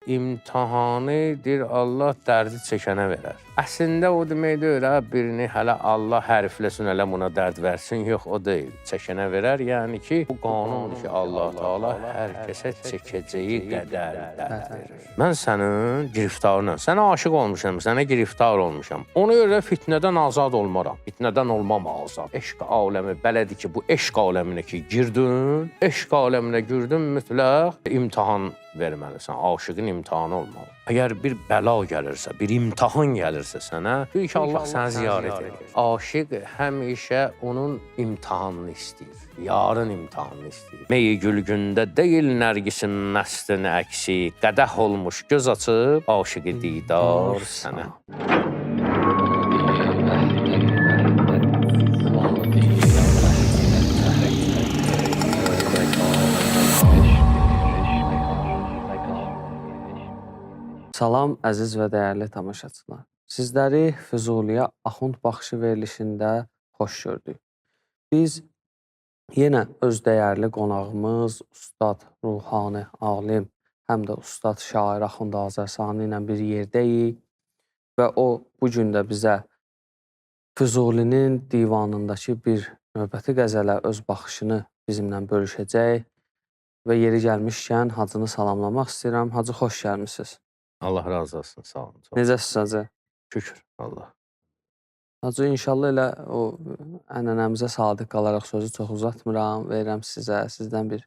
imtahanıdır, Allah dərdi çəkənə verər. Əslində o demək deyil, birini hələ Allah hərfləsin, hələ buna dərd versin. Yox, o deyil. Çəkənə verər, yəni ki, bu qanundur ki, Allah Taala hər kəsə çəkəcəyi qədər dərd verir. Mən sənin giriftarınam, sənə aşiq olmuşam, sənə giriftar olmuşam. Ona görə fitnədən azad olmaram, fitnədən olmam azad. Eşq aləmi belədir ki, bu eşq aləminə ki girdin, eşq aləminə girdin, mütləq imtahan verməlisən, aşiqin imtahanı olmalı. Əgər bir bəla gəlirsə, bir imtahan gəlirsə sənə, bil ki, Allah səni ziyarət edir. Aşiq həmişə onun imtahanını istəyir, yarın imtahanını istəyir. Meyi gülgündə deyil nərgisin məstin əksi, qədəh olmuş göz açıb, aşiqi didar sənə. Salam, əziz və dəyərli tamaşaçılar. Sizləri Füzuliyə Axund baxışı verilişində xoş gördük. Biz yenə öz dəyərli qonağımız, Ustad Ruhani Alim, həm də Ustad Şair Axund Azərsani ilə bir yerdəyik və o, bugün də bizə Füzulinin divanındakı bir növbəti qəzələ öz baxışını bizimlə bölüşəcək və yeri gəlmişkən Hacını salamlamaq istəyirəm. Hacı, xoş gəlmişsiniz. Allah razı olsun, sağ olun. Necəsiz Hacı? Şükür, Allah. Hacı, inşallah elə o ənənəmizə sadiq qalaraq sözü çox uzatmıram, verirəm sizə, sizdən bir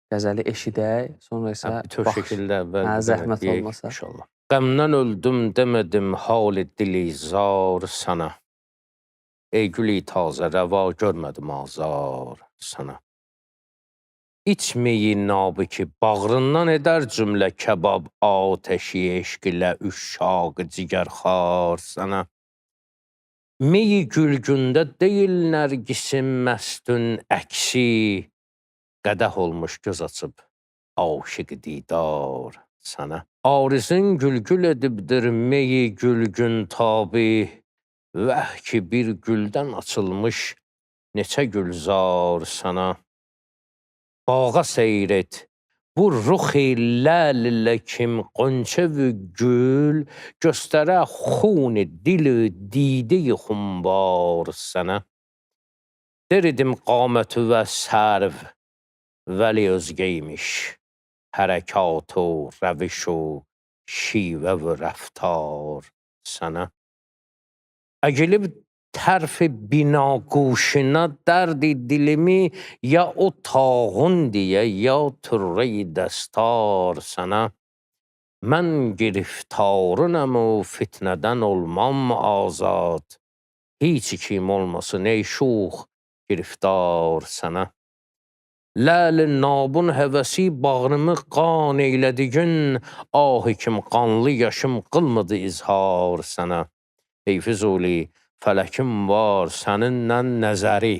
qəzəli eşidək, sonra isə bütün şəkildə zəhmət olmasa. İnşallah. Qəmdən öldüm demədim hal dili zar sana. Ey gülü tazə rəva görmədim azar sana. İçmeyi nabı ki, bağrından edər cümlə kəbab, ateşi eşq ilə üşşaq cigərxar sana. Meyi gülgündə deyil nərgisin məstün əksi, qədəh olmuş göz açıb, aşiq didar sana. Arizin gülgül edibdir meyi gülgün tabi, vəh ki bir güldən açılmış neçə gülzar sana. Bağa seyr et, bu ruxi ləl-lə kim qonçev gül, göstərə xun dil didə-i xumbar sənə. Deridim qamətü və sərv, vəli özgəymiş, hərəkat u rəviş u şivə və rəftar sənə. Əgilib tərf binaguşuna dərdi dilimi, ya o tağun diye, ya türre-i dəstar sənə. Mən giriftarınam o fitnədən olmam azad, hiç kim olmasın ey şux giriftar sənə. Ləl-i nabun həvəsi bağrımı qan eylədi gün, ah kim qanlı yaşım qılmadı izhar sənə. Ey Füzuli, fələkim var səninlə nəzəri,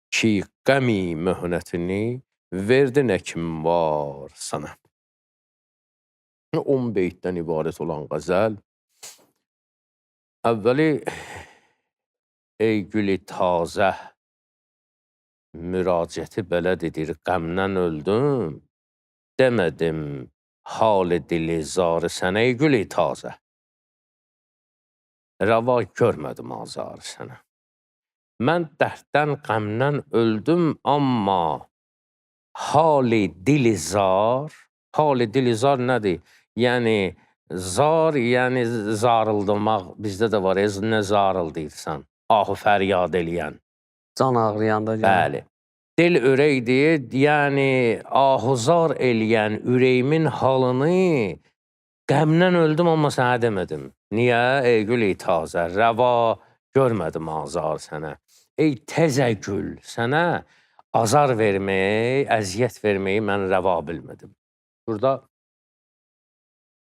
ki qəmi möhnətini verdi nə kim var sənə. 10 beytdən ibarət olan qəzəl. Əvvəli, ey gülü tazə, müraciəti belədir, qəmdən öldüm, demədim hal dili zarı sənə, ey gülü tazə. Rəva görmədim azar sənə. Mən dərddən, qəmdən öldüm, amma hali dili zar, hali dili zar nədir? Yəni, zar, yəni zarıldımaq, bizdə də var, nə zarıl deyirsən, ahı fəryad eləyən. Can ağrıyanda. Bəli. Dil ürəkdir, yəni ahuzar eləyən ürəyimin halını qəmdən öldüm, amma sənə demədim. Niyə? Ey gülü tazə, rəva görmədim azar sənə. Ey təzə gül, sənə azar verməyi, əziyyət verməyi mən rəva bilmədim. Burada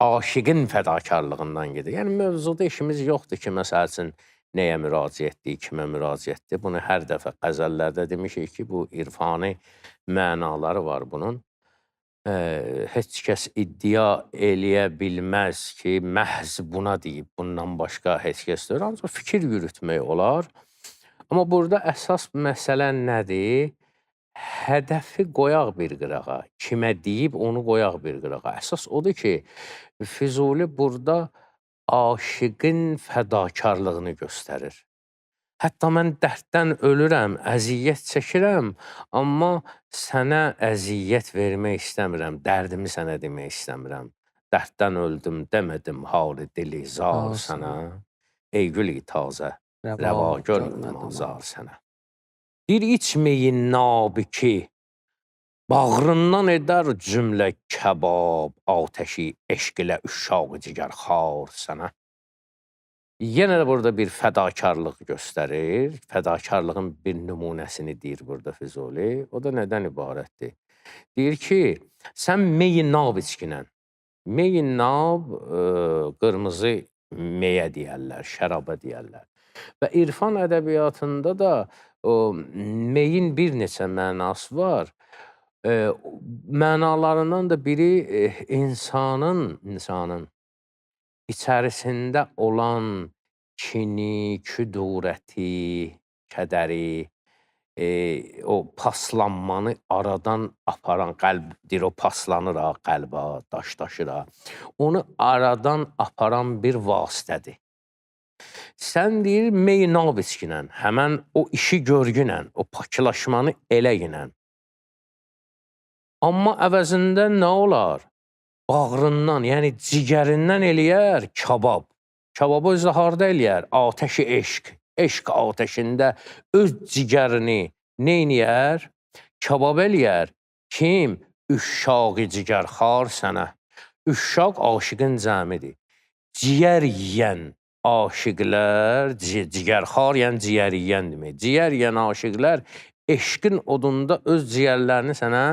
aşiqin fədakarlığından gedir. Yəni, mövzuda işimiz yoxdur ki, məsəl üçün, nəyə müraciətdir, kimə müraciətdir. Bunu hər dəfə qəzəllərdə demişik ki, bu irfani mənaları var bunun. Heç kəs iddia eləyə bilməz ki, məhz buna deyib, bundan başqa heç kəs deyir. Ancaq fikir yürütmək olar. Amma burada əsas məsələ nədir? hədəfi qoyaq bir qırağa. Kimə deyib onu qoyaq bir qırağa. Əsas odur ki, Füzuli burada aşiqin fədakarlığını göstərir. Hətta mən dərddən ölürəm, əziyyət çəkirəm, amma sənə əziyyət vermək istəmirəm, dərdimi sənə demək istəmirəm. Dərddən öldüm demədim, halı dili zar sənə. Ey gülü tazə, rəva görmədim azar sənə. Bir içməyin nabi ki, bağrından edər cümlə kəbab, atəşi eşq ilə üşşaq cigər xar sənə. Yenə də burada bir fədakarlıq göstərir. Fədakarlığın bir nümunəsini deyir burada Füzuli. O da nədən ibarətdir? Deyir ki, sən meyi nab içkinən. Meyi nab qırmızı meyə deyərlər, şəraba deyərlər. Və irfan ədəbiyyatında da meyin bir neçə mənası var. Mənalarından da biri insanın içərisində olan kini, küdurəti, kədəri, o paslanmanı aradan aparan, qəlb deyir, o paslanır ha, qəlbə, daşır ha. Onu aradan aparan bir vasitədir. Sən deyir, meynab içkinən, həmən o işi görgünən, o paklaşmanı eləyinən. Amma əvəzində nə olar? Bağrından, yəni cigərindən eləyər kabab. Kababı özü harda eləyər? Atəşi eşq. Eşq atəşində öz cigərini neyniyər? Kabab eləyər. Kim? Üşşaq-ı cigərxar sənə. Üşşaq aşiqin cəmidir. Ciyər yiyən aşiqlər, cigərxar yəni ciyər yiyən demək. Ciyər yiyən aşiqlər eşqin odunda öz ciyərlərini sənə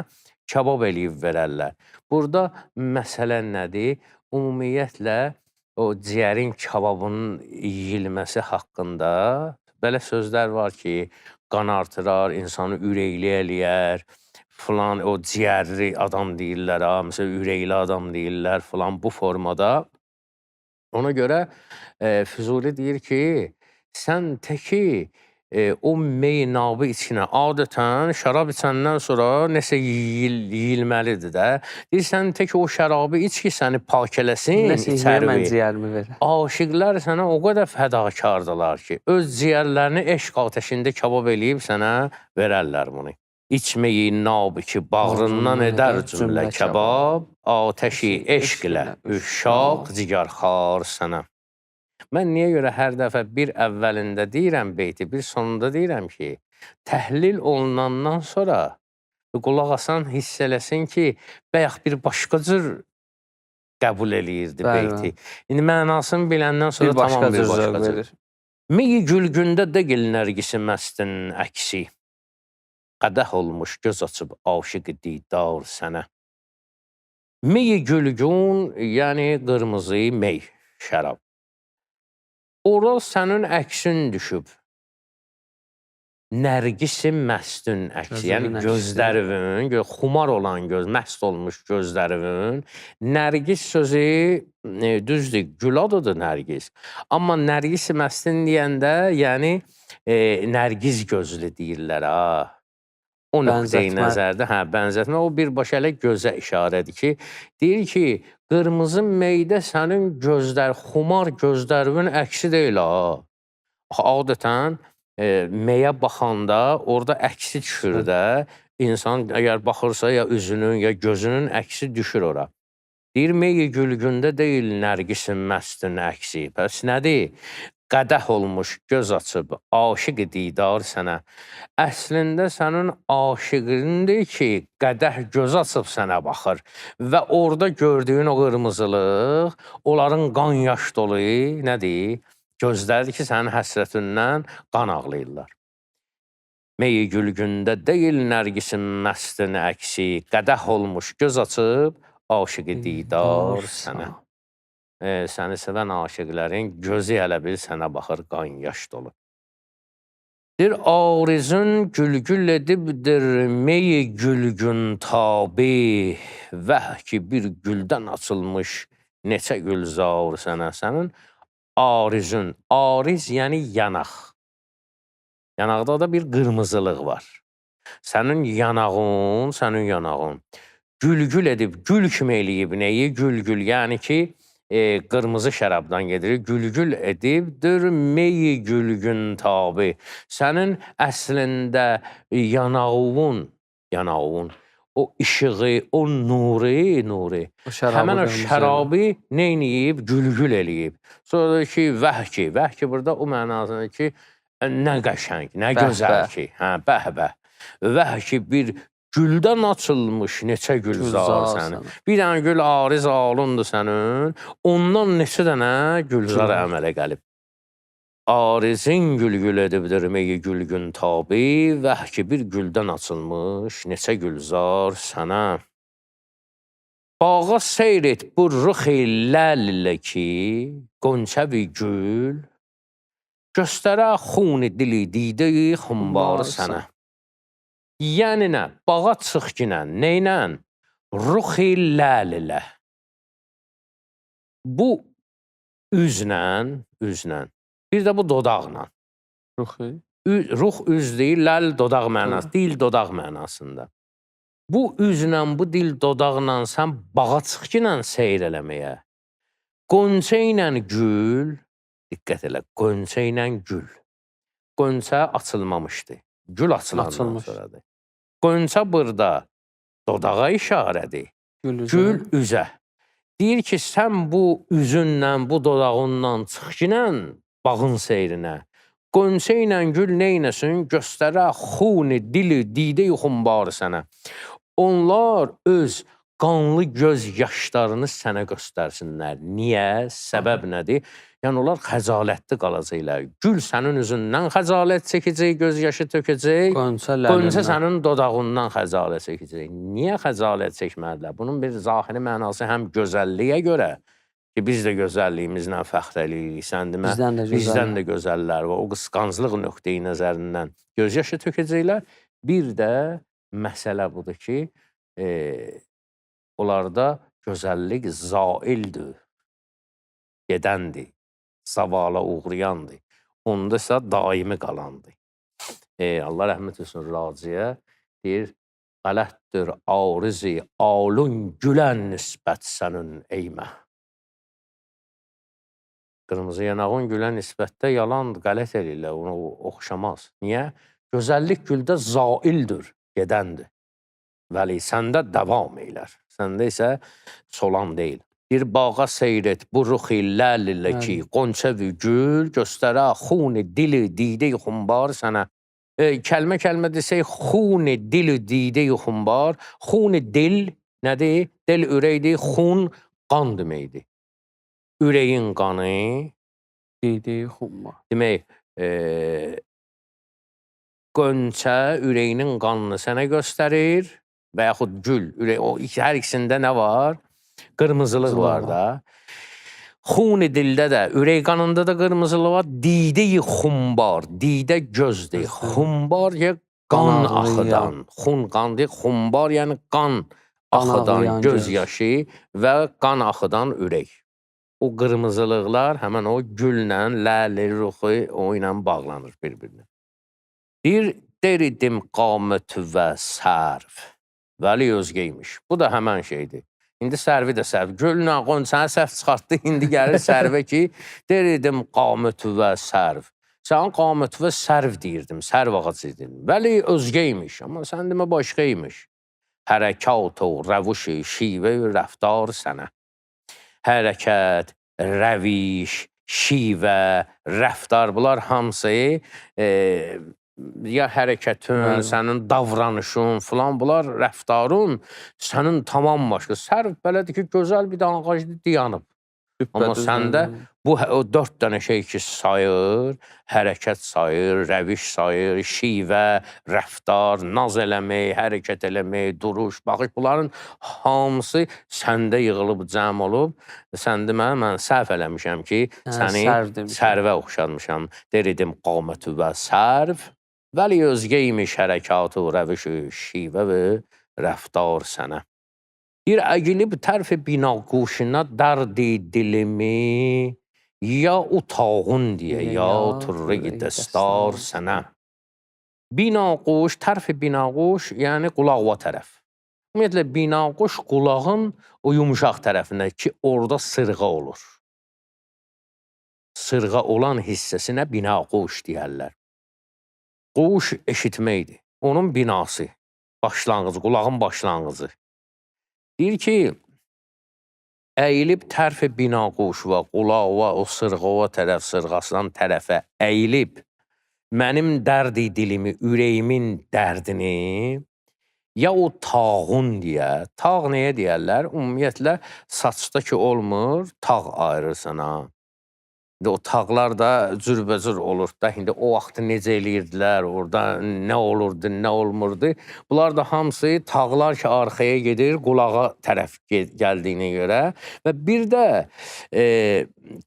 kabab eləyib verərlər. Burada məsələ nədir? Ümumiyyətlə, o ciyərin kababının yeyilməsi haqqında belə sözlər var ki, qan artırar, insanı ürəkli eləyər, filan, o ciyərli adam deyirlər, məsələn, ürəkli adam deyirlər, filan bu formada. Ona görə Füzuli deyir ki, sən təki o meynabı içinə, adətən şərab içəndən sonra nəsə yeyilməlidir də. Deyirsən, tək o şərabı iç ki, səni pak eləsin, içərvi. Aşiqlər sənə o qədər fədakardırlar ki, öz ciyərlərini eşq atəşində kabab eləyib sənə verərlər bunu. İçməyi nabı ki, bağrından edər cümlə kəbab, atəşi eşq ilə üşşaq cigərxar sənə. Mən niyə görə hər dəfə bir əvvəlində deyirəm beyti, bir sonunda deyirəm ki, təhlil olunandan sonra qulaq asan hiss eləsin ki, bəyək bir başqa cür qəbul eləyirdi beyti. İndi mənasını biləndən sonra tamam bir başqa cür. Meyi gülgündə deyil nərgisi məstin əksi, qədəh olmuş göz açıb aşiq didar sənə. Meyi gülgün, yəni qırmızı mey, şərab. Ora sənin əksin düşüb. Nərgisi məstün əksi, yəni gözlərivin, xumar olan göz, məst olmuş gözlərivin. Nərgis sözü düzdür, gül adıdır nərgis. Amma nərgisi məstin deyəndə, yəni nərgiz gözlü deyirlər ha. O nöqteyi nəzərdə, bənzətmə, o birbaşa elə gözə işarədir ki, deyir ki, qırmızı meydə sənin gözlər, xumar gözlərinin əksi deyil ha. Adətən meyə baxanda orada əksi düşür də, insan əgər baxırsa ya üzünün, ya gözünün əksi düşür ora. Deyir, meyi gülgündə deyil nərgisin məstin əksi. Bəs nədir? Qədəh olmuş göz açıb, aşiq didar sənə. Əslində sənin aşiqindir ki, qədəh göz açıb sənə baxır və orada gördüyün o qırmızılıq, onların qan yaş dolu, nədir? Gözlərdir ki, sənin həsrətindən qan ağlayırlar. Meyi gülgündə deyil nərgisin məstin əksi, qədəh olmuş göz açıb, aşiq didar sənə. Səni sevən aşiqlərin gözü elə bil sənə baxır, qan yaş dolu. Bir arizun gülgül edibdir, meyi gülgün tabi, vəh ki bir güldən açılmış neçə gülzar sənə. Sənin arizun, ariz yəni yanaq. Yanaqda da bir qırmızılıq var. Sənin yanağın gül-gül edib, gül kimi eləyib nəyi? Gül-gül, yəni ki, qırmızı şərabdan gedir, gül-gül edibdir meyi gülgün tabi. Sənin əslində yanağın, o işığı, o nuri, həmən o şərabı neyniyib? Gül-gül eləyib. Sonra ki, vəhki burada o mənasında ki, nə qəşəng, nə gözəl ki, bəh-bəh. Vəhki bir güldən açılmış neçə gülzar sənin. Bir dənə gül ariz alındır sənin, ondan neçə dənə gülzar əmələ gəlib. Arizin gül-gül edibdir meyi gülgün tabi, vəhki bir güldən açılmış neçə gülzar sənə. Bağa seyr et bu rıx-i ləl ki, qonçəvi gül, göstərə xuni dili didə-i xumbar sənə. Yəni nə? Bağa çıx ginə, neynə? Rıx-i ləl ilə. Bu üzlə, bir də bu dodaqla. Ruh üz deyil, ləl dodaq mənası, dil dodaq mənasında. Bu üzlə, bu dil dodaqla sən bağa çıx ginə seyr eləməyə. Qonça ilə gül, diqqət elə, qonça ilə gül. Qonça açılmamışdı, gül açılandan sonradır. Qonça burada dodağa işarədir, gül üzə. Deyir ki, sən bu üzünlə, bu dodağınla çıx ginə bağın seyrinə. Qonça ilə gül neynəsin? Göstərə xuni dili didə-i xumbar sənə. Onlar öz qanlı göz yaşlarını sənə göstərsinlər. Niyə? Səbəb nədir? Yəni, onlar xəcalətli qalacaqlar. Gül sənin üzündən xəcalət çəkəcək, göz yaşı tökəcək. Qonça sənin dodağından xəcalət çəkəcək. Niyə xəcalət çəkmədilər? Bunun bir zahiri mənası həm gözəlliyə görə, ki, biz də gözəlliyimizlə fəxr eləyirik. Sən demə, bizdən də gözəllər var. O qısqanclıq nöqteyi nəzərindən göz yaşı tökəcəklər. Bir də məsələ budur ki, onlarda gözəllik zaildir, gedəndir, zavala uğrayandır. Onda isə daimi qalandır. Allah rəhmət etsin Raciyə deyir, qələtdir arizi alun gülən nisbət sənin eymə. Qırmızı yanağın gülən nisbətdə yalandır, qələt eləyirlər, onu oxşamaz. Niyə? Gözəllik güldə zaildir, gedəndir. Vəli səndə davam eylər. Səndə isə solan deyil. Bir bağa seyr et bu rıx-i ləl ilə ki, qonçəvi gül, göstərə xuni dili didə-i xumbar sənə. Kəlmə desək, xuni dili didə-i xumbar. Xuni dil nədir? Dil ürəkdir, xun qan deməkdir. Ürəyin qanı didə-i xumbar. Demək, qönçə ürəyinin qanını sənə göstərir və yaxud gül, hər ikisində nə var? Qırmızılıq var da. Xuni dildə də, ürək qanında da qırmızılıq var. Didə-i xumbar, didə gözdür. Xumbar ya qan axıdan. Xun qan deyil, xumbar yəni qan axıdan göz yaşı və qan axıdan ürək. O qırmızılıqlar həmən o güllə, ləli, ruxu o ilə bağlanır bir-birinə. Bir deridim qamət və sərv. Vəli özgəymiş. Bu da həmən şeydir. İndi sərvi də sərv. Güllə, qonçanı sərv çıxartdı, indi gəlir sərvə ki, deridim qamət və sərv. Sən qamət və sərv deyirdim, sərv ağacı deyirdim. Vəli özgəymiş, amma sən demə başqaymış. Hərəkat o rəvuş-i şivə rəftar sənə. Hərəkət, rəviş, şivə, rəftar, bunlar hamısı ya hərəkətin, sənin davranışın filan, bunlar rəftarın sənin tamam başqa. Sərv belədir ki, gözəl bir dənə ağacdır, dayanıb. Amma səndə bu 4 dənə şey ki sayır, hərəkət sayır, rəviş sayır, şivə, rəftar, naz eləmək, hərəkət eləmək, duruş, baxış, bunların hamısı səndə yığılıb, cəm olub. Sən demə, mən səhv eləmişəm ki, səni sərvə oxşarmışam. Deridim qamətü və sərv. Vəli özgəymiş hərəkatı, rəvişi, şivə və rəftar sənə. Bir əgilib tərf-i binaquşuna dərdi dilimi, ya utağın deyə, ya turri dəstar sənə. Binaquş, tərfi binaquş, yəni qulaqva tərəf. Ümumiyyətlə, binaquş qulağın o yumuşaq tərəfində ki, orada sırğa olur. Sırğa olan hissəsinə binaquş deyərlər. Quş eşitməkdir. Onun binası, başlanğıcı, qulağın başlanğıcı. Deyir ki, əyilib tərfi binaquş və qulaqva o sırğava tərəf, sırğasından tərəfə əyilib mənim dərdi dilimi, ürəyimin dərdini ya o tağun deyə, tağ nəyə deyərlər? Ümumiyyətlə, saçda ki olmur, tağ ayırır sana. O tağlar da cürbəcür olur da, indi o vaxt necə eləyirdilər, orada nə olurdu, nə olmurdu. Bunlar da hamısı tağlar ki, arxaya gedir, qulağa tərəf gəldiyinə görə. Və bir də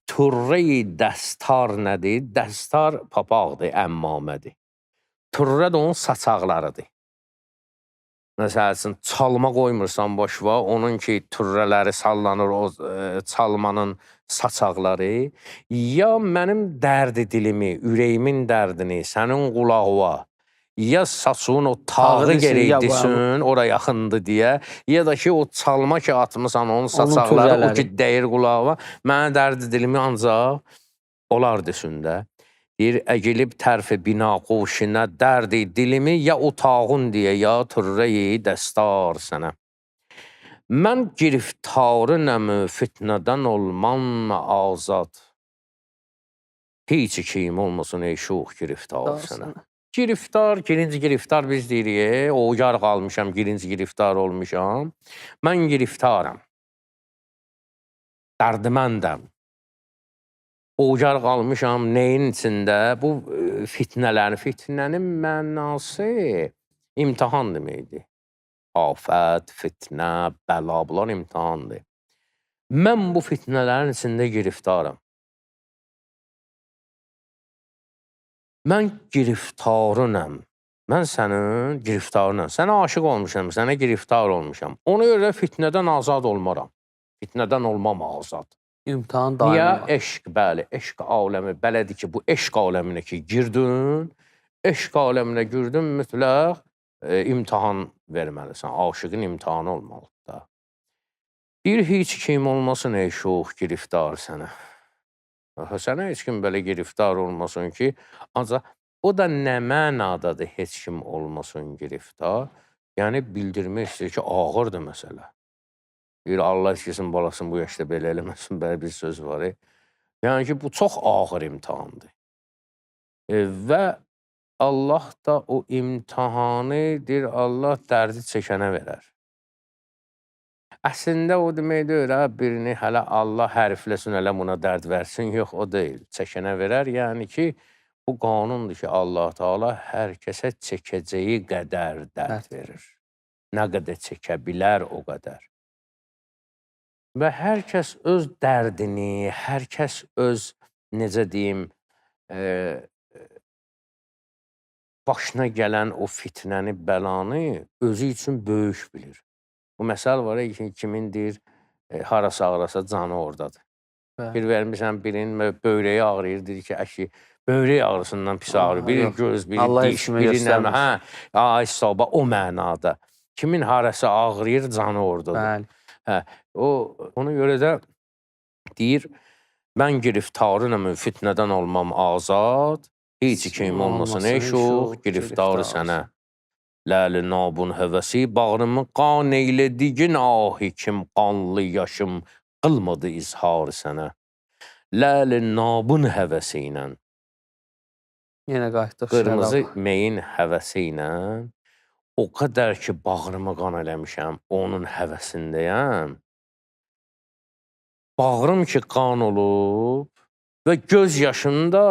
turre-i dəstar nədir? Dəstar papaqdır, əmmamədir. Turre də onun saçaqlarıdır. Məsəl üçün, çalma qoymursan boşva, onun ki, türrələri sallanır, o çalmanın saçaqları, ya mənim dərdi dilimi, ürəyimin dərdini, sənin qulağıva, ya saçın o tağı gerəkdisin, ora yaxındır deyə, ya da ki, o çalma ki, atmısan, onun saçaqları, o ki, dəyir qulağıva, mənə dərdi dilimi ancaq olar desin də. Deyir, əgilib tərfi binaquşinə dərdi dilimi ya otağın deyə, ya türre-i dəstar sənə. Mən giriftarınəm fitnədən olman azad. Heç kim olmasın ey şux giriftar sənə. Giriftar, girinci giriftar biz deyirik, o yar qalmışam, girinci giriftar olmuşam. Mən giriftaram. Dərdiməndəm. Ocar qalmışam neyin içində? Bu fitnənin mənası imtihan deməkdir. Afət, fitnə, bəla, bunlar imtihandır. Mən bu fitnələrin içində giriftaram. Mən giriftarınam. Mən sənin giriftarınam. Sənə aşıq olmuşam, sənə giriftar olmuşam. Ona görə fitnədən azad olmaram. Fitnədən olmam azad. İmtihan daimi var. Ya eşq, bəli, eşq aləmi, belədir ki, bu eşq aləminə ki, girdin, eşq aləminə girdin, mütləq imtihan verməlisən, aşığın imtihanı olmalıdır da. Bir heç kim olmasın ey şux giriftar sənə. Sənə heç kim belə giriftar olmasın ki, ancaq o da nə mənadadır heç kim olmasın giriftar? Yəni, bildirmək istəyir ki, ağırdır məsələ. Deyir, Allah istəsin, balasın bu yaşda belə eləməsin, belə bir söz var. Yəni ki, bu çox ağır imtihandır. Və Allah da o imtihanı, deyir, Allah dərdi çəkənə verər. Əslində, o demək deyir, birini hələ Allah hərfləsin, hələ buna dərd versin, yox, o deyil, çəkənə verər. Yəni ki, bu qanundur ki, Allah Teala hər kəsə çəkəcəyi qədər dərd verir. Nə qədər çəkə bilər, o qədər. Və hər kəs öz dərdini, hər kəs öz, necə deyim, başına gələn o fitnəni, bəlanı özü üçün böyük bilir. Bu məsəl var ki, kimin deyir, harası ağrasa canı oradadır. Bir vermişsən birinin böyrəyi ağrıyır, deyir ki, əşi, böyrək ağrısından pis ağrır. Biri göz, biri diş, biri nəmə, ay sabah, o mənada. Kimin harası ağrıyır, canı oradadır. Ona görə də deyir, mən giriftarınam, fitnədən olmam azad, heç kim olmasın ey şux, giriftarı sənə. Ləli nabun həvəsi, bağrımı qan eylədigin ahi kim qanlı yaşım qılmadı izhar sənə. Ləli nabun həvəsi ilə, qırmızı meyin həvəsi ilə, o qədər ki, bağrımı qan eləmişəm, onun həvəsindəyəm. Bağrım ki, qan olub və göz yaşında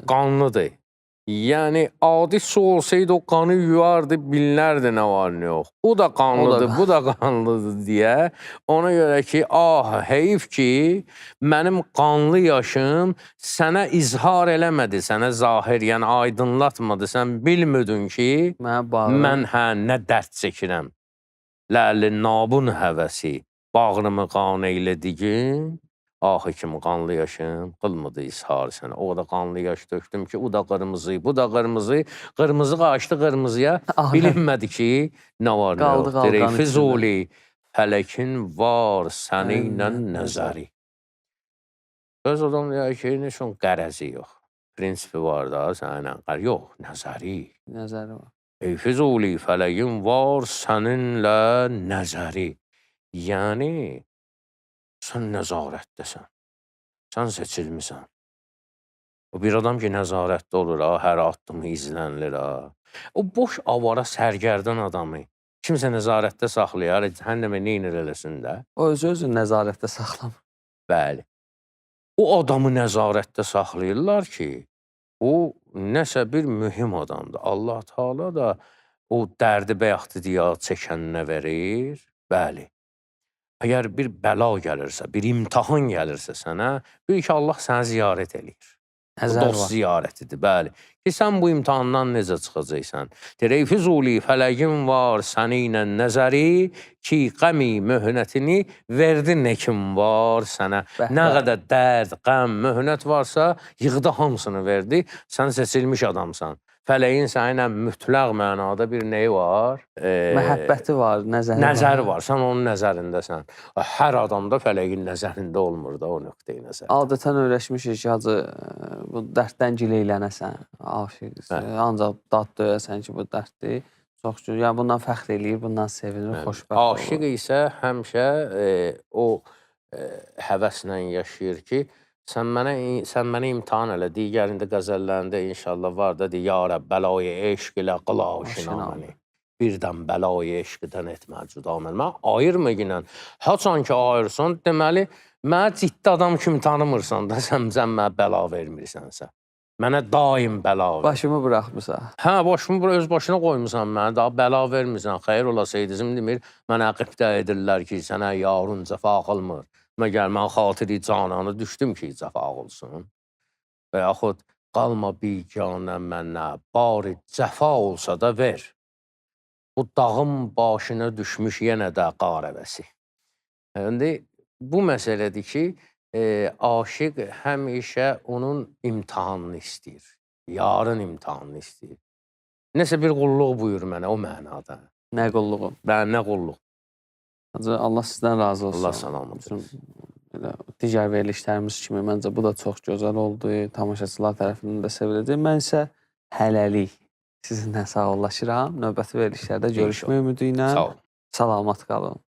qanlıdır. Yəni, adi su olsaydı, o qanı yuvardı, bilinlərdi nə var, nə yox. O da qanlıdır, bu da qanlıdır deyə. Ona görə ki, heyif ki, mənim qanlı yaşım sənə izhar eləmədi, sənə zahir, yəni aydınlatmadı. Sən bilmədin ki, mən nə dərd çəkirəm. Ləli nabun həvəsi, bağrımı qan eylədigin, Ahı kimi qanlı yaşım, qılmıdı ishar sənə. O da qanlı yaş tökdüm ki, o da qırmızı, bu da qırmızı. Qırmızı qaçdı qırmızıya, bilinmədi ki, nə var nə Qaldı yox. Deyir, qalqanın Füzuli, fələkin var səninlə nəzəri. Öz adam deyir ki, heç onun qərəzi yox. Prinsipi var da, səninlə yox, nəzəri. Nəzəri var. Ey Füzuli, fələkin var səninlə nəzəri. Yəni, sən nəzarətdəsən. Sən seçilmisən. O bir adam ki, nəzarətdə olur, hər addımı izlənilir. O boş, avara, sərgərdan adamı kimsə nəzarətdə saxlayar, həm də neynir eləsin də. O özü nəzarətdə saxlamır. Bəli. O adamı nəzarətdə saxlayırlar ki, o nəsə bir mühüm adamdır. Allah Teala da o dərdi bəyaxtı deyə çəkəninə verir. Bəli. Əgər bir bəla gəlirsə, bir imtahan gəlirsə sənə, bil ki, Allah səni ziyarət eləyir. Nəzər Dost var. ziyarətidir, bəli. Ki, sən bu imtahandan necə çıxacaqsan? Deyir, ey Füzuli, fələgin var səninlə nəzəri ki, qəmi möhnətini verdi nə kim var sənə. Nə qədər dərd, qəm, möhnət varsa, yığdı hamısını verdi. Sən seçilmiş adamsan. Fələyin səninlə mütləq mənada bir neyi var? Məhəbbəti var, nəzəri var. Sən onun nəzərindəsən. Hər adamda fələyin nəzərində olmur da o nöqteyi nəzər. Adətən öyrəşmişik ki, hacı, bu dərddən gileylənəsən, aşiqsən, ancaq dad döyəsən ki, bu dərddir. Çox şükür, yəni bundan fəxr eləyir, bundan sevinir, xoşbəxt olur. Aşiq isə həmişə o həvəslə yaşayır ki, sən mənə imtahan elə, digərində qəzəllərində inşallah var da, ya Rəbb, bəlayı eşq ilə qıla aşina məni. Birdən bəlayı eşqdən etmə cüda məni. Mən ayırmıqlə, haçan ki ayırsan, deməli, mənə ciddi adam kimi tanımırsan da, sən mənə bəla vermirsənsə. Mənə daim bəla ver. Başımı buraxmısan. Hə, başımı öz başına qoymusan mənə, daha bəla vermirsən. Xeyr olasaydıcım demir, mənə qibdə edirlər ki, sənə yarun cəfa qılmır. Məgər mən xatiri cananı düşdüm ki, cəfa olsun. Və yaxud qalma biganə mənə, bari cəfa olsa da ver. Bu dağın başına düşmüş yenə də qarəvəsi. İndi bu məsələdir ki, aşiq həmişə onun imtihanını istəyir. Yarın imtihanını istəyir. Nəsə bir qulluq buyur mənə o mənada. Nə qulluğu? Nə qulluq? Allah sizdən razı olsun. Allah salamat olsun. Digər verilişlərimiz kimi məncə bu da çox gözəl oldu. Tamaşaçılar tərəfindən də seviləcək. Mən isə hələlik sizinlə sağollaşıram. Növbəti verilişlərdə görüşmək ümidi ilə. Sağ olun. Salamat qalın.